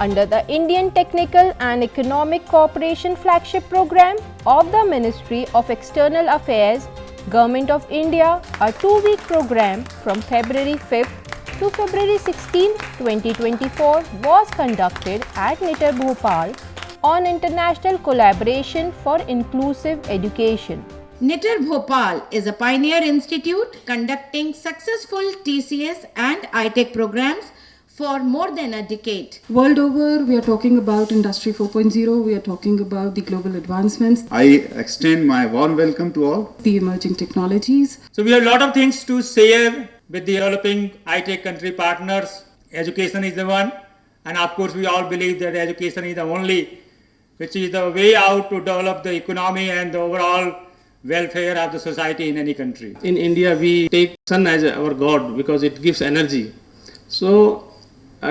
under the Indian Technical and Economic Cooperation Flagship Program of the Ministry of External Affairs, Government of India, a 2-week program from February 5th to February 16, 2024 was conducted at ITEC Bhopal on international collaboration for inclusive education. ITEC Bhopal is a pioneer institute conducting successful TCS and ITEC programs for more than a decade. World over, we are talking about Industry 4.0, we are talking about the global advancements. I extend my warm welcome to all. The emerging technologies. So we have a lot of things to share with the developing ITEC country partners. Education is the one, and of course we all believe that education is the only, which is the way out to develop the economy and the overall welfare of the society in any country. In India, we take sun as our god because it gives energy. So,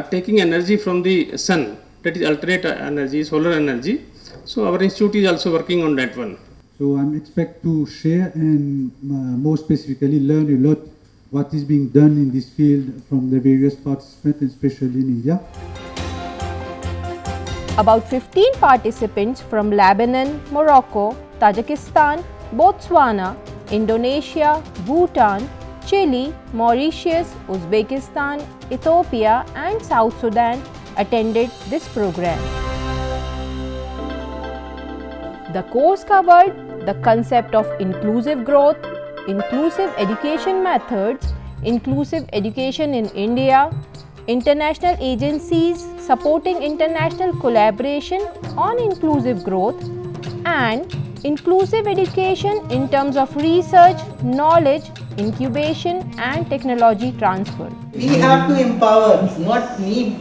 taking energy from the sun, that is alternate energy, solar energy. So, our institute is also working on that one. So, I expect to share and more specifically learn a lot what is being done in this field from the various participants, especially in India. About 15 participants from Lebanon, Morocco, Tajikistan, Botswana, Indonesia, Bhutan, Chile, Mauritius, Uzbekistan, Ethiopia and South Sudan attended this program. The course covered the concept of inclusive growth, inclusive education methods, inclusive education in India, international agencies supporting international collaboration on inclusive growth, and inclusive education in terms of research, knowledge, incubation and technology transfer. We have to empower, not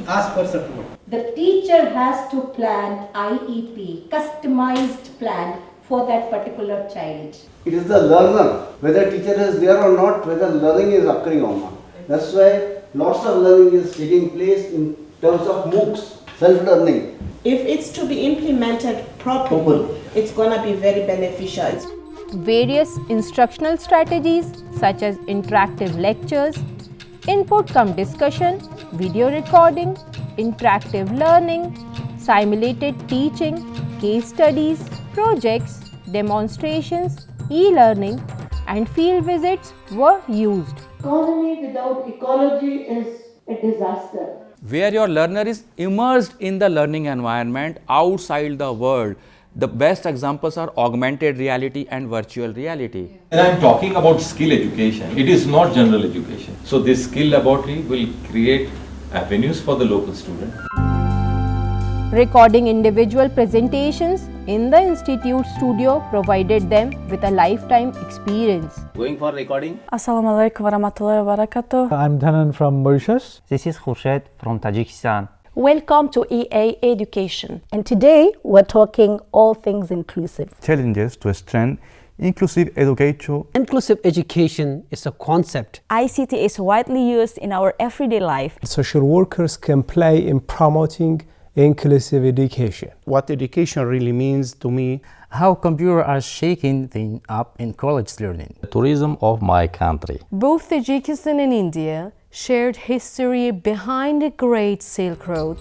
ask for support. The teacher has to plan IEP, customized plan for that particular child. It is the learner, whether teacher is there or not, whether learning is occurring or not. That's why lots of learning is taking place in terms of MOOCs, self-learning. If it's to be implemented properly, it's going to be very beneficial. Various instructional strategies such as interactive lectures, input cum discussion, video recording, interactive learning, simulated teaching, case studies, projects, demonstrations, e-learning and field visits were used. Economy without ecology is a disaster. Where your learner is immersed in the learning environment outside the world. The best examples are augmented reality and virtual reality. When I am talking about skill education, it is not general education. So this skill laboratory will create avenues for the local student. Recording individual presentations in the institute studio provided them with a lifetime experience. Going for recording. Assalamu alaikum warahmatullahi wabarakatuh. I'm Dhanan from Mauritius. This is Khurshid from Tajikistan. Welcome to EA Education. And today we're talking all things inclusive. Challenges to strengthen inclusive education. Inclusive education is a concept. ICT is widely used in our everyday life. Social workers can play in promoting inclusive education. What education really means to me. How computers are shaking things up in college learning. The tourism of my country. Both Tajikistan and India shared history behind the Great Silk Road.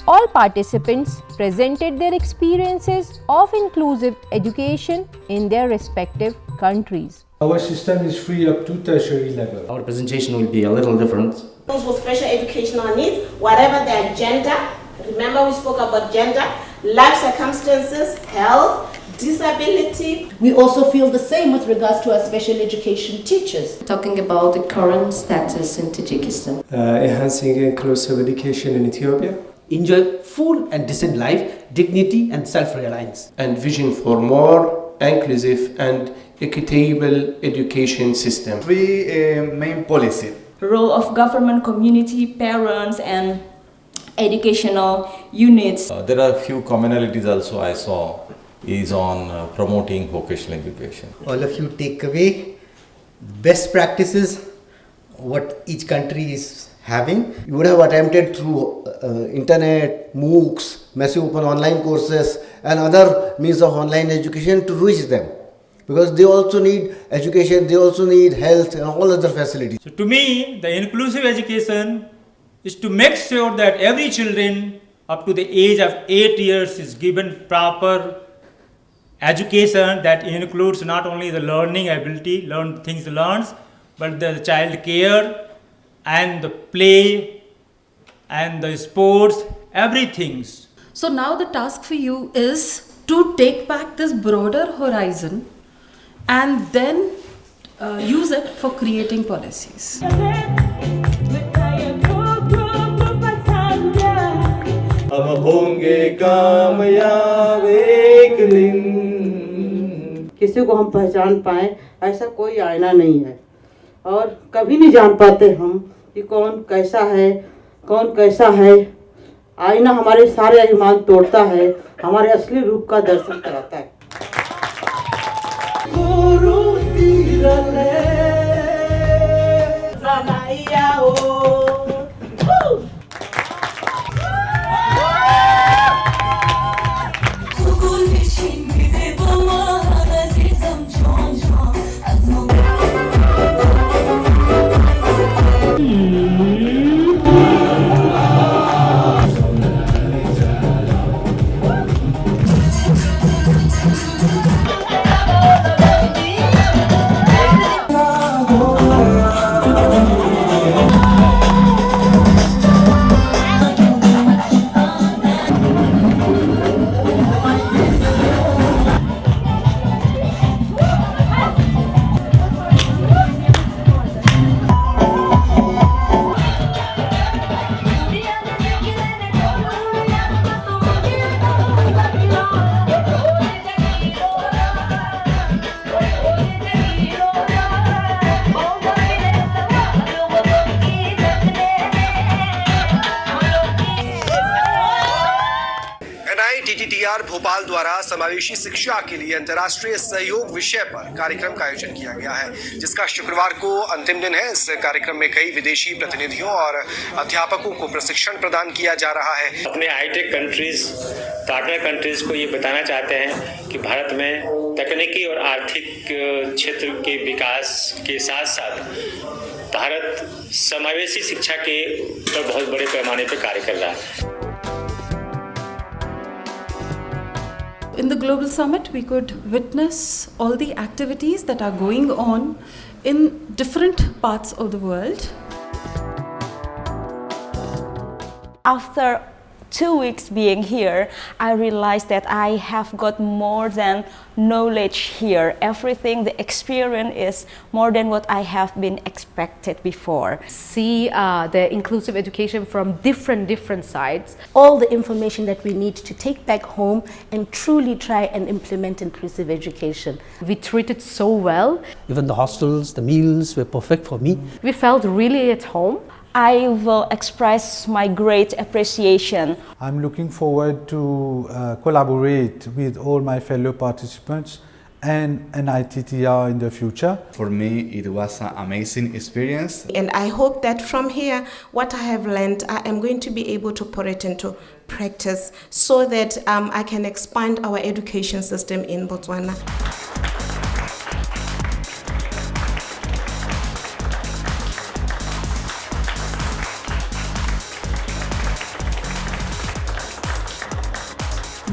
All participants presented their experiences of inclusive education in their respective countries. Our system is free up to tertiary level. Our presentation will be a little different. Those with special educational needs, whatever their gender, remember we spoke about gender, life circumstances, health, disability. We also feel the same with regards to our special education teachers. Talking about the current status in Tajikistan. Enhancing inclusive education in Ethiopia. Enjoy full and decent life, dignity and self-reliance. And vision for more inclusive and equitable education system. Three main policies. Role of government, community, parents and educational units. There are a few commonalities also I saw is on promoting vocational education. All of you take away best practices, what each country is having. You would have attempted through internet, MOOCs, massive open online courses and other means of online education to reach them. Because they also need education, they also need health and all other facilities. So to me, the inclusive education is to make sure that every children up to the age of 8 years is given proper education that includes not only the learning ability, learns, but the child care and the play and the sports, everything. So now the task for you is to take back this broader horizon and then use it for creating policies. हम होंगे कामयाब एक दिन। किसी को हम पहचान पाएं ऐसा कोई आईना नहीं है और कभी नहीं जान पाते हम कि कौन कैसा है। आईना हमारे सारे ईमान तोड़ता है, हमारे असली रूप का दर्शन कराता है। ITEC भोपाल द्वारा समावेशी शिक्षा के लिए अंतर्राष्ट्रीय सहयोग विषय पर कार्यक्रम का आयोजन किया गया है, जिसका शुक्रवार को अंतिम दिन है। इस कार्यक्रम में कई विदेशी प्रतिनिधियों और अध्यापकों को प्रशिक्षण प्रदान किया जा रहा है। अपने ITEC कंट्रीज, पार्टनर कंट्रीज को ये बताना चाहते हैं कि भारत में तकनीकी और आर्थिक क्षेत्र के विकास के साथ साथ भारत समावेशी शिक्षा के पर बहुत बड़े पैमाने पर कार्य कर रहा है। In the Global Summit, we could witness all the activities that are going on in different parts of the world. After 2 weeks being here, I realized that I have got more than knowledge here. Everything, the experience is more than what I have been expected before. See the inclusive education from different sides. All the information that we need to take back home and truly try and implement inclusive education. We treated so well. Even the hostels, the meals were perfect for me. We felt really at home. I will express my great appreciation. I'm looking forward to collaborate with all my fellow participants and ITTR in the future. For me, it was an amazing experience. And I hope that from here, what I have learned, I am going to be able to put it into practice so that I can expand our education system in Botswana.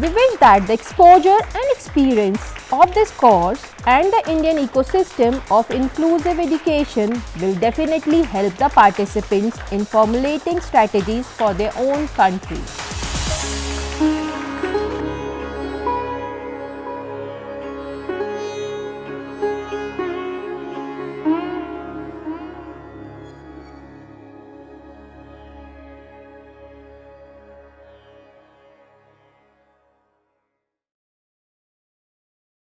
We wish that the exposure and experience of this course and the Indian ecosystem of inclusive education will definitely help the participants in formulating strategies for their own country.